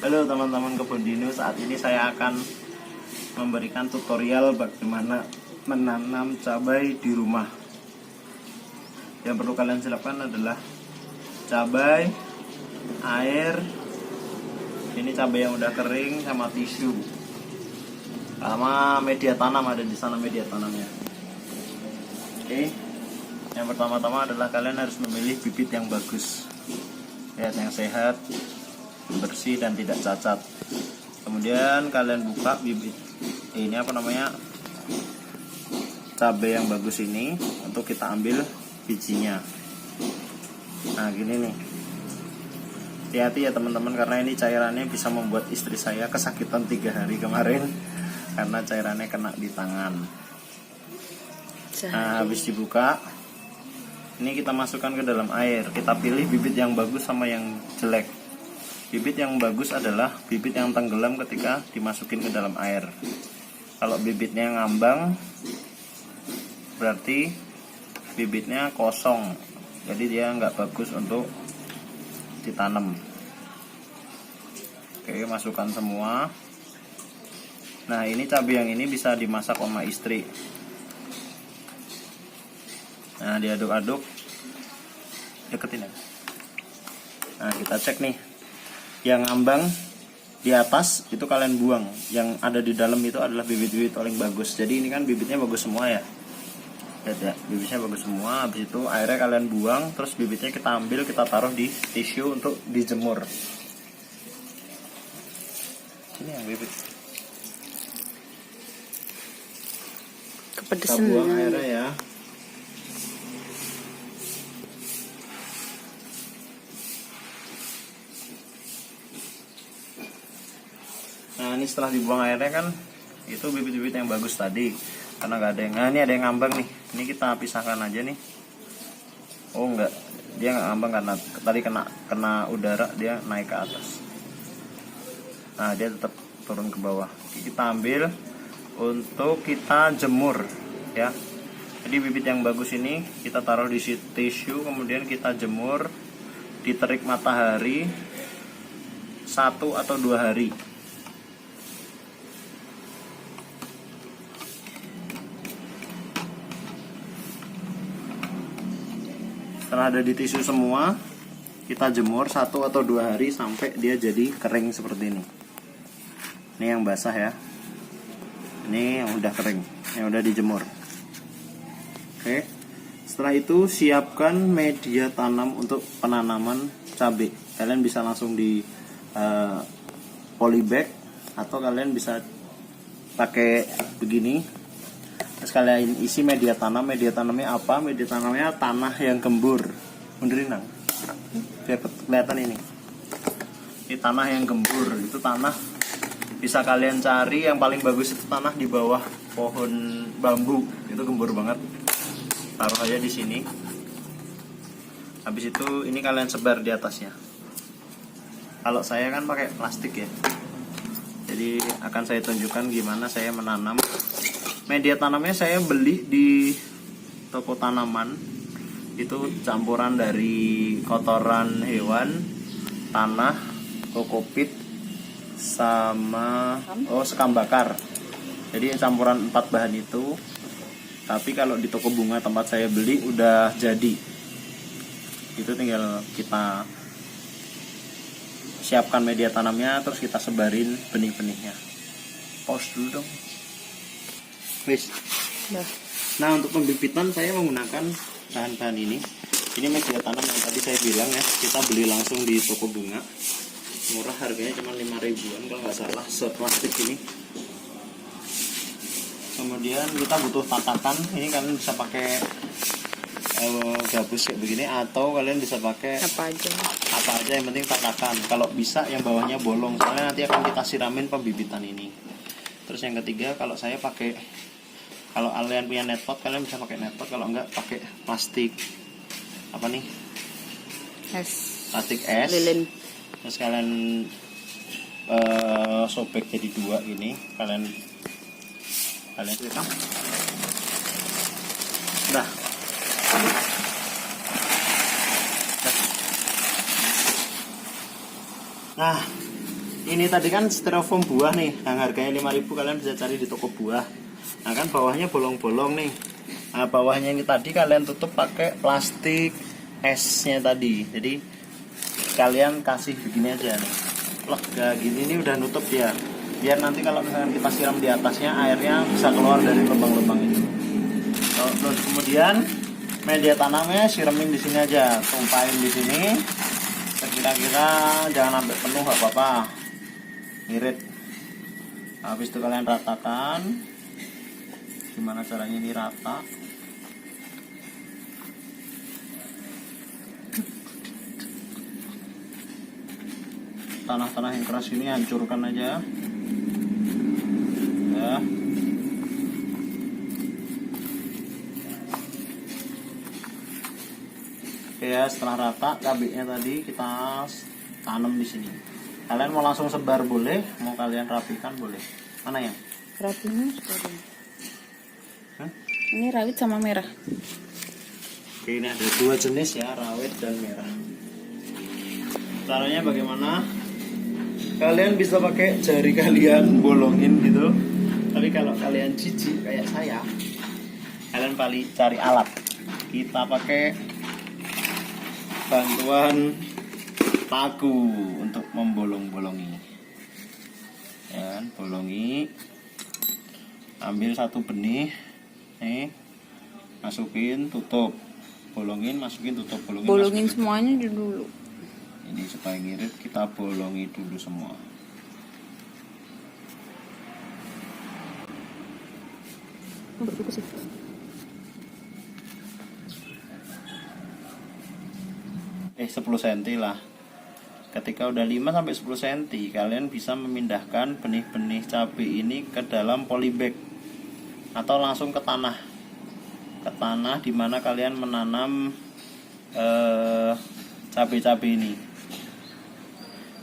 Halo teman-teman Kebun Dino, saat ini saya akan memberikan tutorial bagaimana menanam cabai di rumah. Yang perlu kalian siapkan adalah cabai, air, ini cabai yang udah kering, sama tisu, sama media tanam, ada di sana media tanamnya. Oke, yang pertama-tama adalah kalian harus memilih bibit yang bagus, yang sehat, bersih dan tidak cacat. Kemudian kalian buka bibit ini cabai yang bagus ini untuk kita ambil bijinya. Nah gini nih, hati-hati ya teman-teman, karena ini cairannya bisa membuat istri saya kesakitan 3 hari kemarin karena cairannya kena di tangan. Nah habis dibuka, ini kita masukkan ke dalam air. Kita pilih bibit yang bagus sama yang jelek. Bibit yang bagus adalah bibit yang tenggelam ketika dimasukin ke dalam air. Kalau bibitnya ngambang, berarti bibitnya kosong, jadi dia nggak bagus untuk ditanam. Oke, masukkan semua. Nah ini cabai yang ini bisa dimasak sama istri. Nah diaduk-aduk, deketin ya. Nah kita cek nih, yang ngambang di atas itu kalian buang, yang ada di dalam itu adalah bibit-bibit paling bagus. Jadi ini kan bibitnya bagus semua ya. Lihat ya, bibitnya bagus semua. Habis itu airnya kalian buang, terus bibitnya kita ambil, kita taruh di tisu untuk dijemur. Ini yang bibit. Kepedesan. Kita buang airnya ya. Nah ini setelah dibuang airnya kan, itu bibit-bibit yang bagus tadi, karena nggak ada yang, nah ini ada yang ngambang nih. Ini kita pisahkan aja nih. Oh enggak, dia nggak ngambang karena tadi kena udara, dia naik ke atas. Nah dia tetap turun ke bawah. Kita ambil untuk kita jemur ya. Jadi bibit yang bagus ini kita taruh di tisu, kemudian kita jemur di terik matahari 1 atau 2 hari. Setelah ada di tisu semua, kita jemur 1 atau 2 hari sampai dia jadi kering seperti ini. Ini yang basah ya. Ini yang udah kering, yang udah dijemur. Oke. Setelah itu siapkan media tanam untuk penanaman cabai. Kalian bisa langsung di polybag, atau kalian bisa pakai begini. Terus kalian isi media tanam. Media tanamnya apa? Media tanamnya tanah yang gembur. Mundurin nang, biar kelihatan ini. Ini tanah yang gembur. Itu tanah bisa kalian cari yang paling bagus, itu tanah di bawah pohon bambu. Itu gembur banget. Taruh aja di sini. Habis itu ini kalian sebar di atasnya. Kalau saya kan pakai plastik ya. Jadi akan saya tunjukkan gimana saya menanam. Media tanamnya saya beli di toko tanaman. Itu campuran dari kotoran hewan, tanah, kokopit, sama sekam bakar. Jadi campuran 4 bahan itu. Tapi kalau di toko bunga tempat saya beli udah jadi. Itu tinggal kita siapkan media tanamnya, terus kita sebarin benih-benihnya. Pause dulu dong. Wis. Nah untuk pembibitan saya menggunakan bahan-bahan ini. Ini media tanam yang tadi saya bilang ya, kita beli langsung di toko bunga. Murah, harganya cuma 5 ribuan kalau nggak salah, set plastik ini. Kemudian kita butuh tatakan. Ini kalian bisa pakai gabus kayak begini, atau kalian bisa pakai apa aja yang penting tatakan. Kalau bisa yang bawahnya bolong, soalnya nanti akan kita siramin pembibitan ini. Terus yang ketiga, kalau saya pakai, kalau kalian punya netpot, kalian bisa pakai netpot. Kalau enggak, pakai plastik plastik es lilin. Terus kalian sobek jadi 2 ini. Kalian dah. Nah ini tadi kan styrofoam buah nih, yang harganya 5.000, kalian bisa cari di toko buah. Nah kan bawahnya bolong-bolong nih. Nah bawahnya ini tadi kalian tutup pakai plastik esnya tadi. Jadi kalian kasih begini aja nih, lega gini, ini udah nutup ya, biar nanti kalau misalkan kita siram di atasnya, airnya bisa keluar dari lubang-lubang itu. Terus kemudian media tanamnya siramin di sini aja, tumpahin di sini, kira-kira jangan sampai penuh, gak apa-apa, ngirit. Habis itu kalian ratakan. Gimana caranya ini rata? Tanah-tanah yang keras ini hancurkan aja ya. Oke ya, setelah rata cabenya tadi kita tanam di sini. Kalian mau langsung sebar boleh, mau kalian rapikan boleh. Mana ya? Rapinya sudah. Ini rawit sama merah. Oke, ini ada dua jenis ya, rawit dan merah. Caranya bagaimana? Kalian bisa pakai jari kalian bolongin gitu. Tapi kalau kalian jijik kayak saya, kalian paling cari alat. Kita pakai bantuan paku untuk membolong-bolongi. Ya, bolongi. Ambil satu benih, nih, masukin, tutup. Bolongin, masukin, tutup, bolongin. Bolongin masukin, semuanya dulu. ini supaya ngirit, kita bolongi dulu semua. Berfokus sih. 10 cm lah. Ketika udah 5-10 cm, kalian bisa memindahkan benih-benih cabai ini ke dalam polybag atau langsung ke tanah. Ke tanah dimana kalian menanam cabai-cabai ini.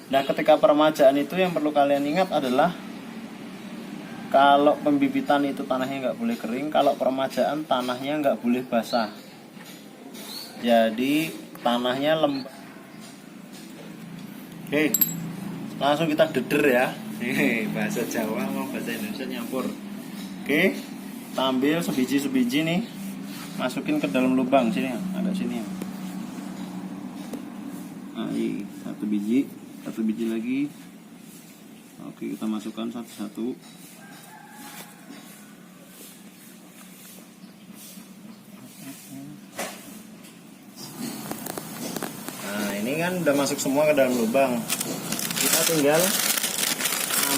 Nah, ketika peremajaan itu yang perlu kalian ingat adalah kalau pembibitan itu tanahnya nggak boleh kering, kalau peremajaan tanahnya nggak boleh basah. Jadi tanahnya lembab. Oke, langsung kita deder ya. Bahasa Jawa sama bahasa Indonesia nyampur. Oke, kita ambil sebiji-sebiji nih, masukin ke dalam lubang sini, ada sini. Nah, ini satu biji lagi. Oke, kita masukkan satu-satu. Nah, ini kan udah masuk semua ke dalam lubang. Kita tinggal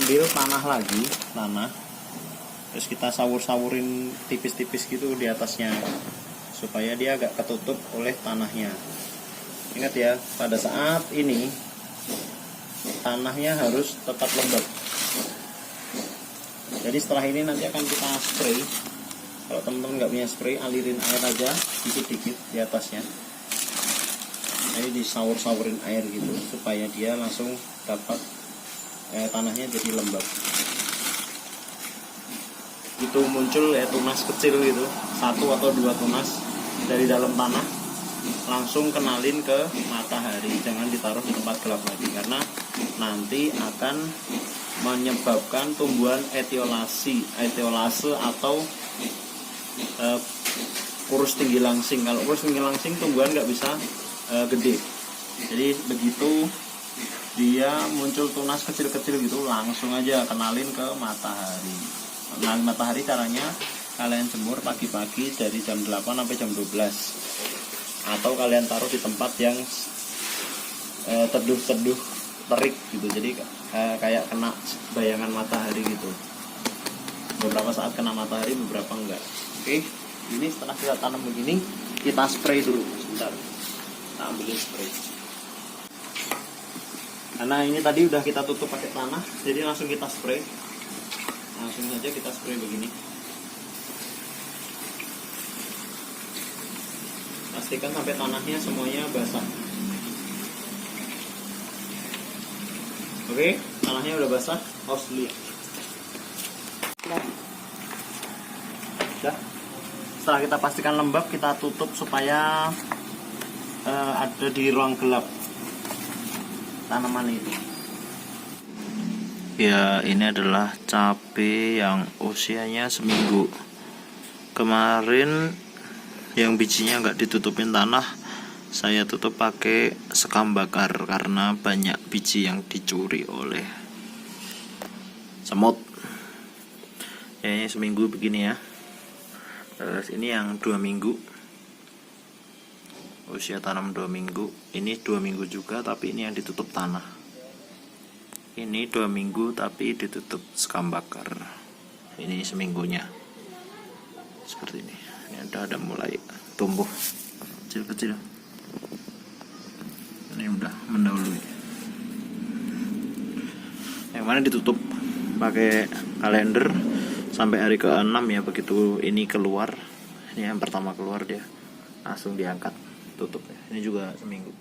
ambil tanah, terus kita sawur-sawurin tipis-tipis gitu di atasnya, supaya dia agak ketutup oleh tanahnya. Ingat ya, pada saat ini tanahnya harus tetap lembab. Jadi setelah ini nanti akan kita spray. Kalau teman-teman nggak punya spray, alirin air aja dikit-dikit di atasnya. Jadi disawur-sawurin air gitu supaya dia langsung dapat tanahnya jadi lembab. Itu muncul ya tunas kecil gitu, 1 atau 2 tunas dari dalam tanah, langsung kenalin ke matahari, jangan ditaruh di tempat gelap lagi, karena nanti akan menyebabkan tumbuhan etiolase atau kurus tinggi langsing. Kalau kurus tinggi langsing tumbuhan nggak bisa gede. Jadi begitu dia muncul tunas kecil-kecil gitu, langsung aja kenalin ke matahari. Kenalin matahari caranya kalian jemur pagi-pagi dari jam 8 sampai jam 12. Atau kalian taruh di tempat yang teduh-teduh terik gitu, jadi kayak kena bayangan matahari gitu. Beberapa saat kena matahari, beberapa enggak. Oke, ini setelah kita tanam begini, kita spray dulu sebentar. Kita ambilin spray. Karena ini tadi udah kita tutup pakai tanah, jadi langsung kita spray. Langsung saja kita spray begini. Pastikan sampai tanahnya semuanya basah. Oke, tanahnya udah basah, harus lihat. Udah. Setelah kita pastikan lembab, kita tutup supaya ada di ruang gelap tanaman itu. Ya, ini adalah cabai yang usianya seminggu. Kemarin yang bijinya nggak ditutupin tanah, saya tutup pakai sekam bakar karena banyak biji yang dicuri oleh semut. Ya, ini seminggu begini ya. Terus ini yang 2 minggu, usia tanam 2 minggu. Ini 2 minggu juga, tapi ini yang ditutup tanah. Ini 2 minggu tapi ditutup sekam bakar. Ini seminggunya seperti ini. Ini ada mulai tumbuh kecil-kecil. Ini udah mendahului. Yang mana ditutup pakai kalender sampai hari ke-6 ya. Begitu ini keluar, ini yang pertama keluar dia langsung diangkat tutupnya. Ini juga seminggu.